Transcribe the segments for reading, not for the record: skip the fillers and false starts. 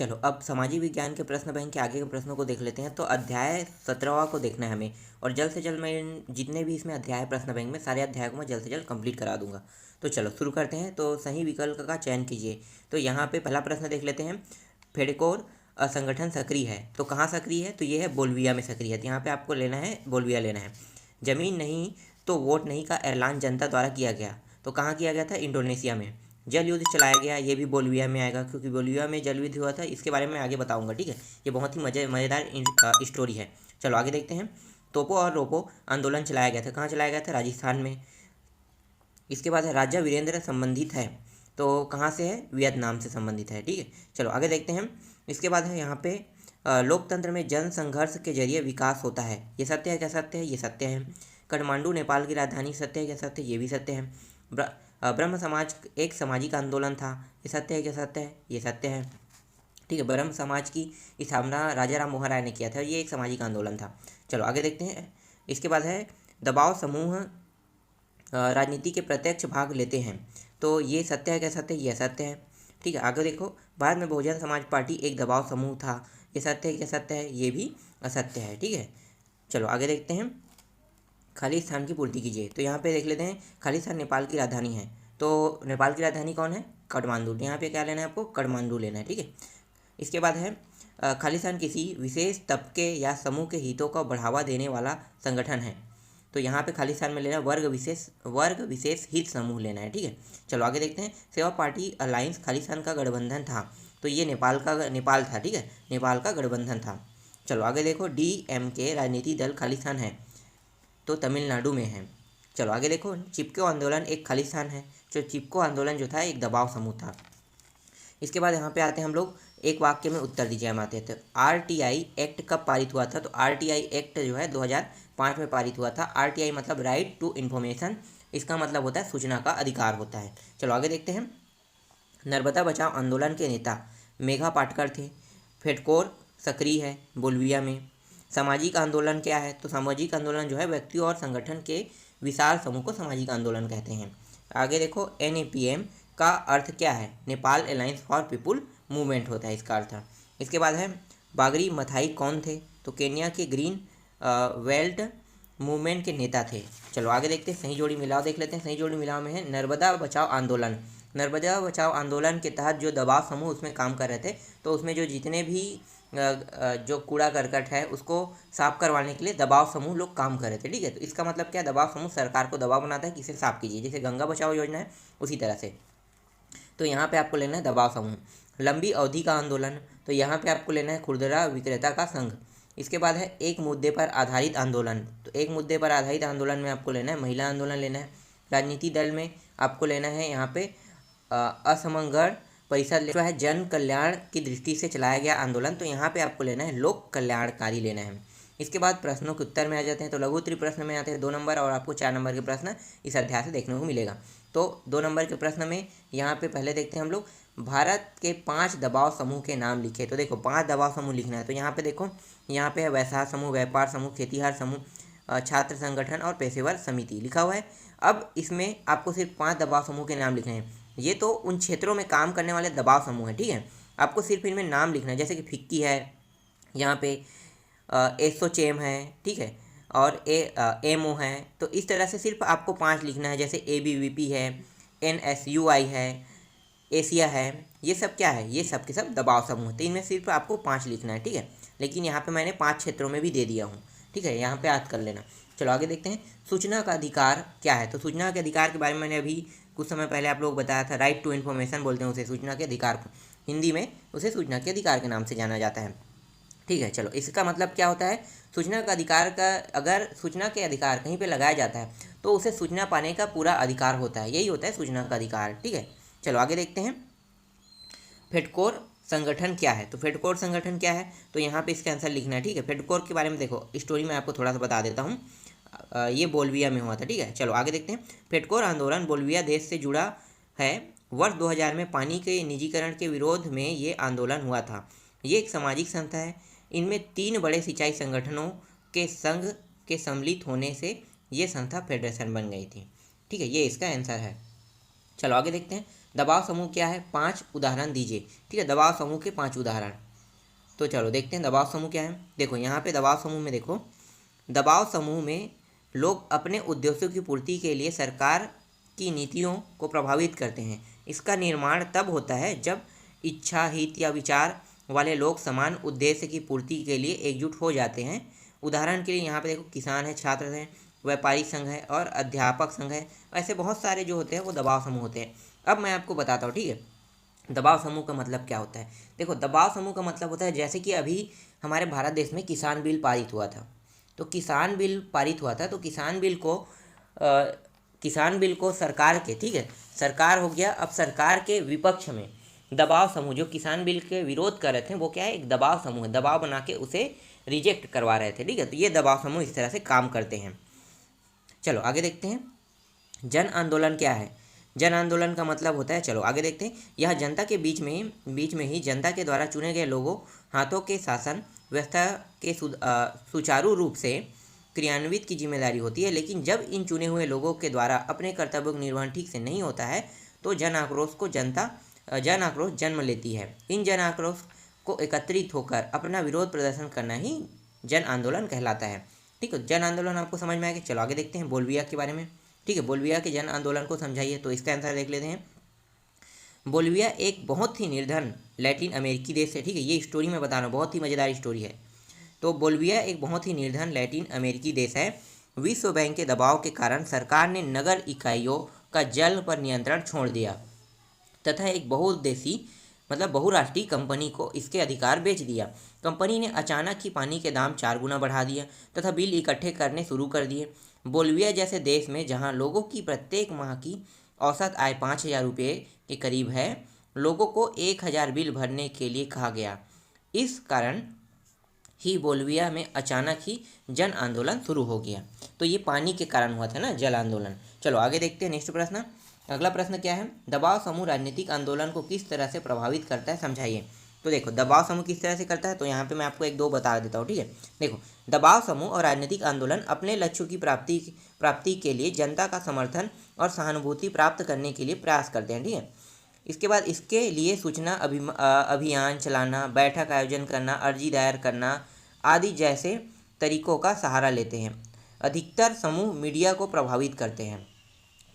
चलो अब सामाजिक विज्ञान के प्रश्न बैंक के आगे के प्रश्नों को देख लेते हैं। तो अध्याय 17वां को देखना है हमें, और जल्द से जल्द मैं जितने भी इसमें अध्याय प्रश्न बैंक में सारे अध्याय को मैं जल्द से जल्द कंप्लीट करा दूंगा। तो चलो शुरू करते हैं। तो सही विकल्प का चयन कीजिए। तो यहाँ पे पहला प्रश्न देख लेते हैं। फेडकोर संगठन सक्रिय है, तो कहाँ सक्रिय है? तो ये है बोल्विया में सक्रिय है। तो यहाँ पे आपको लेना है बोल्विया लेना है। जमीन नहीं तो वोट नहीं का ऐलान जनता द्वारा किया गया, तो कहाँ किया गया था? इंडोनेशिया में। जल युद्ध चलाया गया, ये भी बोल्विया में आएगा, क्योंकि बोल्विया में जल युद्ध हुआ था। इसके बारे में आगे बताऊंगा, ठीक है। ये बहुत ही मज़ेदार स्टोरी है। चलो आगे देखते हैं। तोपो और रोपो आंदोलन चलाया गया था, कहाँ चलाया गया था? राजस्थान में। इसके बाद है राजा वीरेंद्र संबंधित है, तो कहाँ से है? वियतनाम से संबंधित है, ठीक है। चलो आगे देखते हैं। इसके बाद है यहाँ पे लोकतंत्र में जन संघर्ष के जरिए विकास होता है, ये सत्य है क्या? सत्य है, ये सत्य है। काठमांडू नेपाल की राजधानी, सत्य है क्या? सत्य, ये भी सत्य है। ब्रह्म समाज एक सामाजिक आंदोलन था, ये सत्य है क्या? सत्य है, ये सत्य है, ठीक है। ब्रह्म समाज की स्थापना राजा राम मोहन राय ने किया था, ये एक सामाजिक आंदोलन था। चलो आगे देखते हैं। इसके बाद है दबाव समूह राजनीति के प्रत्यक्ष भाग लेते हैं, तो ये सत्य है क्या? सत्य, ये सत्य है, ठीक है। आगे देखो, भारत में बहुजन समाज पार्टी एक दबाव समूह था, ये सत्य है क्या? सत्य है, ये भी असत्य है, ठीक है। चलो आगे देखते हैं। खाली स्थान की पूर्ति कीजिए, तो यहाँ पे देख लेते हैं। खाली स्थान नेपाल की राजधानी है, तो नेपाल की राजधानी कौन है? काठमांडू। यहाँ पे क्या लेना है आपको? काठमांडू लेना है, ठीक है। इसके बाद है खाली स्थान किसी विशेष तबके या समूह के हितों को बढ़ावा देने वाला संगठन है, तो यहाँ पे खाली स्थान में लेना है वर्ग विशेष हित समूह लेना है, ठीक है। चलो आगे देखते हैं। सेवा पार्टी अलायंस खालिस्तान का गठबंधन था, तो ये नेपाल था, ठीक है। नेपाल का गठबंधन था। चलो आगे देखो। DMK राजनीतिक दल खालिस्तान है, तो तमिलनाडु में है। चलो आगे देखो। चिपको आंदोलन एक खालिस्तान है, जो चिपको आंदोलन जो था एक दबाव समूह था। इसके बाद यहाँ पे आते हैं हम लोग, एक वाक्य में उत्तर दीजिए। हम आते हैं तो RTI एक्ट कब पारित हुआ था? तो RTI एक्ट जो है 2005 में पारित हुआ था। RTI मतलब राइट टू इन्फॉर्मेशन, इसका मतलब होता है सूचना का अधिकार होता है। चलो आगे देखते हैं। नर्मदा बचाओ आंदोलन के नेता मेघा पाटकर थे। फेडकोर सक्रिय है बोल्विया में। सामाजिक आंदोलन क्या है? तो सामाजिक आंदोलन जो है व्यक्तियों और संगठन के विशाल समूह को सामाजिक आंदोलन कहते हैं। आगे देखो। NAPM का अर्थ क्या है? Nepal alliance for people movement होता है इसका अर्थ। इसके बाद है बागरी मथाई कौन थे? तो केन्या के ग्रीन वेल्ट मूवमेंट के नेता थे। चलो आगे देखते हैं। सही जोड़ी मिलाओ देख लेते हैं। सही जोड़ी मिलाओ में है नर्मदा बचाओ आंदोलन। नर्मदा बचाओ आंदोलन के तहत जो दबाव समूह उसमें काम कर रहे थे, तो उसमें जो जितने भी जो कूड़ा करकट है उसको साफ करवाने के लिए दबाव समूह लोग काम कर रहे थे, ठीक है। तो इसका मतलब क्या? दबाव समूह सरकार को दबाव बनाता है कि इसे साफ कीजिए, जैसे गंगा बचाओ योजना है उसी तरह से। तो यहाँ पे आपको लेना है दबाव समूह। लंबी अवधि का आंदोलन, तो यहाँ पे आपको लेना है खुदरा विक्रेता का संघ। इसके बाद है एक मुद्दे पर आधारित आंदोलन, तो एक मुद्दे पर आधारित आंदोलन में आपको लेना है महिला आंदोलन लेना है। राजनीति दल में आपको लेना है यहाँ पे असमगढ़ परिषद जो है जन कल्याण की दृष्टि से चलाया गया आंदोलन, तो यहाँ पे आपको लेना है लोक कल्याणकारी लेना है। इसके बाद प्रश्नों के उत्तर में आ जाते हैं। तो लघु उत्तरीय प्रश्न में आते हैं 2 नंबर, और आपको 4 नंबर के प्रश्न इस अध्याय से देखने को मिलेगा। तो 2 नंबर के प्रश्न में यहाँ पे पहले देखते हैं हम लोग, भारत के 5 दबाव समूह के नाम लिखे। तो देखो 5 दबाव समूह लिखना है। तो यहाँ पे देखो, यहाँ पे है वैसा समूह, व्यापार समूह, खेतीहार समूह, छात्र संगठन और पेशेवर समिति लिखा हुआ है। अब इसमें आपको सिर्फ 5 दबाव समूह के नाम लिखने हैं। ये तो उन क्षेत्रों में काम करने वाले दबाव समूह है, ठीक है। आपको सिर्फ इनमें नाम लिखना है, जैसे कि फिक्की है, यहाँ पे एसोचेम है, ठीक है, और एमओ है। तो इस तरह से सिर्फ आपको 5 लिखना है, जैसे ABVP है, NSUI है, एशिया है। ये सब क्या है? ये सब के सब दबाव समूह। तो इनमें सिर्फ आपको 5 लिखना है, ठीक है। लेकिन यहाँ पे मैंने 5 क्षेत्रों में भी दे दिया हूँ, ठीक है, यहाँ पे याद कर लेना। चलो आगे देखते हैं। सूचना का अधिकार क्या है? तो सूचना के अधिकार के बारे में मैंने अभी कुछ समय पहले आप लोग बताया था। राइट टू इन्फॉर्मेशन बोलते हैं उसे, सूचना के अधिकार को हिंदी में उसे सूचना के अधिकार के नाम से जाना जाता है, ठीक है। चलो इसका मतलब क्या होता है? सूचना का अधिकार का, अगर सूचना के अधिकार कहीं पे लगाया जाता है तो उसे सूचना पाने का पूरा अधिकार होता है, यही होता है सूचना का अधिकार, ठीक है। चलो आगे देखते हैं। फेडकोर संगठन क्या है? तो फेडकोर संगठन क्या है? तो यहाँ पे इसका आंसर लिखना है, ठीक है। फेडकोर के बारे में देखो, स्टोरी में आपको थोड़ा सा बता देता हूँ। ये बोल्विया में हुआ था, ठीक है। चलो आगे देखते हैं। फेडकोर आंदोलन बोल्विया देश से जुड़ा है। वर्ष 2000 में पानी के निजीकरण के विरोध में ये आंदोलन हुआ था। ये एक सामाजिक संस्था है। इनमें 3 बड़े सिंचाई संगठनों के संघ के सम्मिलित होने से ये संस्था फेडरेशन बन गई थी, ठीक है। ये इसका आंसर है। चलो आगे देखते हैं। दबाव समूह क्या है, 5 उदाहरण दीजिए। ठीक है, दबाव समूह के 5 उदाहरण। तो चलो देखते हैं दबाव समूह क्या है। देखो यहाँ पे दबाव समूह में देखो, दबाव समूह में लोग अपने उद्देश्यों की पूर्ति के लिए सरकार की नीतियों को प्रभावित करते हैं। इसका निर्माण तब होता है जब इच्छा, हित या विचार वाले लोग समान उद्देश्य की पूर्ति के लिए एकजुट हो जाते हैं। उदाहरण के लिए यहाँ पे देखो, किसान है, छात्र हैं, व्यापारी संघ है और अध्यापक संघ है। ऐसे बहुत सारे जो होते हैं वो दबाव समूह होते हैं। अब मैं आपको बताता हूँ, ठीक है, दबाव समूह का मतलब क्या होता है। देखो, दबाव समूह का मतलब होता है, जैसे कि अभी हमारे भारत देश में किसान बिल पारित हुआ था, तो किसान बिल पारित हुआ था, तो किसान बिल को सरकार के, ठीक है, सरकार हो गया, अब सरकार के विपक्ष में दबाव समूह जो किसान बिल के विरोध कर रहे थे वो क्या है, एक दबाव समूह है, दबाव बना के उसे रिजेक्ट करवा रहे थे। ठीक है, तो ये दबाव समूह इस तरह से काम करते हैं। चलो आगे देखते हैं, जन आंदोलन क्या है। जन आंदोलन का मतलब होता है, चलो आगे देखते हैं, यह जनता के बीच में ही जनता के द्वारा चुने गए लोगों हाथों के शासन व्यवस्था के सुचारू रूप से क्रियान्वित की जिम्मेदारी होती है। लेकिन जब इन चुने हुए लोगों के द्वारा अपने कर्तव्यों का निर्वहन ठीक से नहीं होता है तो जन आक्रोश जन्म लेती है। इन जन आक्रोश को एकत्रित होकर अपना विरोध प्रदर्शन करना ही जन आंदोलन कहलाता है। ठीक है, जन आंदोलन आपको समझ में आएगा। चलो आगे देखते हैं बोलविया के बारे में। ठीक है, बोलविया के जन आंदोलन को समझाइए, तो इसका आंसर देख लेते हैं। बोलविया एक बहुत ही निर्धन लैटिन अमेरिकी देश है। ठीक है, ये स्टोरी मैं बता रहा हूँ, बहुत ही मज़ेदार स्टोरी है। तो बोलविया एक बहुत ही निर्धन लैटिन अमेरिकी देश है। विश्व बैंक के दबाव के कारण सरकार ने नगर इकाइयों का जल पर नियंत्रण छोड़ दिया तथा एक बहुराष्ट्रीय कंपनी को इसके अधिकार बेच दिया। कंपनी ने अचानक ही पानी के दाम 4 गुना बढ़ा दिया तथा बिल इकट्ठे करने शुरू कर दिए। बोलविया जैसे देश में जहां लोगों की प्रत्येक माह की औसत आय 5,000 रुपये के करीब है, लोगों को 1,000 बिल भरने के लिए कहा गया। इस कारण ही बोलविया में अचानक ही जन आंदोलन शुरू हो गया। तो ये पानी के कारण हुआ था ना, जल आंदोलन। चलो आगे देखते हैं नेक्स्ट प्रश्न। अगला प्रश्न क्या है, दबाव समूह राजनीतिक आंदोलन को किस तरह से प्रभावित करता है, समझाइए। तो देखो, दबाव समूह किस तरह से करता है, तो यहाँ पे मैं आपको 1-2 बता देता हूँ। ठीक है, देखो, दबाव समूह और राजनीतिक आंदोलन अपने लक्ष्यों की प्राप्ति के लिए जनता का समर्थन और सहानुभूति प्राप्त करने के लिए प्रयास करते हैं। ठीक है, इसके बाद इसके लिए सूचना अभियान चलाना, बैठक आयोजन करना, अर्जी दायर करना आदि जैसे तरीकों का सहारा लेते हैं। अधिकतर समूह मीडिया को प्रभावित करते हैं।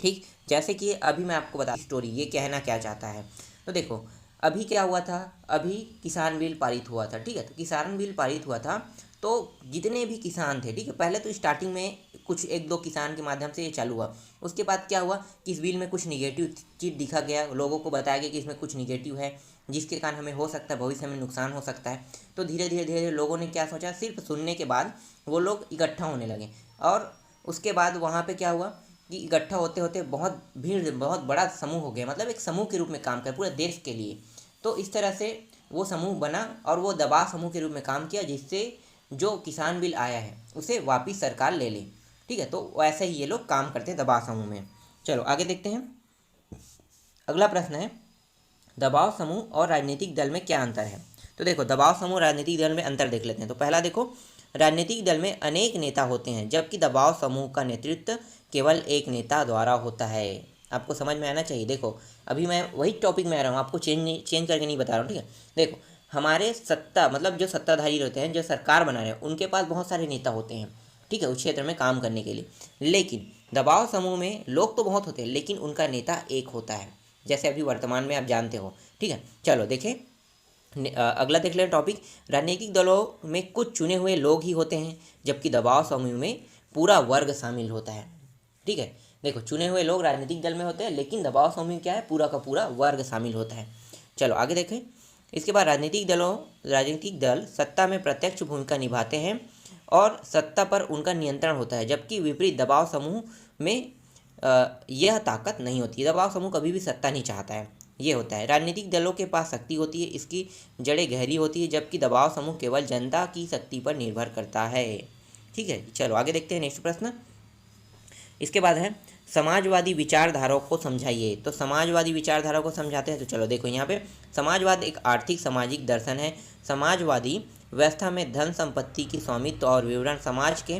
ठीक, जैसे कि अभी मैं आपको बता स्टोरी, ये कहना क्या चाहता है। तो देखो, अभी क्या हुआ था, अभी किसान बिल पारित हुआ था। ठीक है, तो किसान बिल पारित हुआ था, तो जितने भी किसान थे, ठीक है, पहले तो स्टार्टिंग में कुछ 1-2 किसान के माध्यम से ये चालू हुआ। उसके बाद क्या हुआ कि इस बिल में कुछ निगेटिव चीज़ दिखा गया, लोगों को बताया गया कि इसमें कुछ निगेटिव है जिसके कारण हमें हो सकता है भविष्य में नुकसान हो सकता है। तो धीरे धीरे लोगों ने क्या सोचा, सिर्फ सुनने के बाद वो लोग इकट्ठा होने लगे, और उसके बाद वहाँ पे क्या हुआ कि इकट्ठा होते होते बहुत बड़ा समूह हो गया, मतलब एक समूह के रूप में काम कर पूरे देश के लिए। तो इस तरह से वो समूह बना और वो दबाव समूह के रूप में काम किया, जिससे जो किसान बिल आया है उसे वापस सरकार ले ले। ठीक है, तो वैसे ही ये लोग काम करते हैं दबाव समूह में। चलो आगे देखते हैं। अगला प्रश्न है, दबाव समूह और राजनीतिक दल में क्या अंतर है। तो देखो, दबाव समूह राजनीतिक दल में अंतर देख लेते हैं। तो पहला देखो, राजनीतिक दल में अनेक नेता होते हैं जबकि दबाव समूह का नेतृत्व केवल एक नेता द्वारा होता है। आपको समझ में आना चाहिए। देखो, अभी मैं वही टॉपिक में आ रहा हूँ, आपको चेंज करके नहीं बता रहा हूँ। ठीक है, देखो, हमारे सत्ता मतलब जो सत्ताधारी रहते हैं, जो सरकार बना रहे हैं, उनके पास बहुत सारे नेता होते हैं। ठीक है, उस क्षेत्र में काम करने के लिए। लेकिन दबाव समूह में लोग तो बहुत होते हैं लेकिन उनका नेता एक होता है, जैसे अभी वर्तमान में आप जानते हो। ठीक है, चलो देखें, अगला देख लें टॉपिक। राजनीतिक दलों में कुछ चुने हुए लोग ही होते हैं जबकि दबाव समूह में पूरा वर्ग शामिल होता है। ठीक है, देखो, चुने हुए लोग राजनीतिक दल में होते हैं लेकिन दबाव समूह में क्या है, पूरा का पूरा वर्ग शामिल होता है। चलो आगे देखें। इसके बाद राजनीतिक दल सत्ता में प्रत्यक्ष भूमिका निभाते हैं और सत्ता पर उनका नियंत्रण होता है, जबकि विपरीत दबाव समूह में यह ताकत नहीं होती। दबाव समूह कभी भी सत्ता नहीं चाहता है, ये होता है। राजनीतिक दलों के पास शक्ति होती है, इसकी जड़ें गहरी होती है, जबकि दबाव समूह केवल जनता की शक्ति पर निर्भर करता है। ठीक है, चलो आगे देखते हैं नेक्स्ट प्रश्न। इसके बाद है, समाजवादी विचारधारा को समझाइए। तो समाजवादी विचारधारा को समझाते हैं। तो चलो देखो, यहाँ पे समाजवाद एक आर्थिक सामाजिक दर्शन है। समाजवादी व्यवस्था में धन संपत्ति की स्वामित्व और विवरण समाज के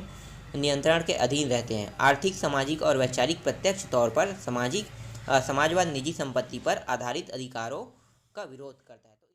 नियंत्रण के अधीन रहते हैं। आर्थिक, सामाजिक और वैचारिक प्रत्यक्ष तौर पर सामाजिक समाजवाद निजी संपत्ति पर आधारित अधिकारों का विरोध करता है।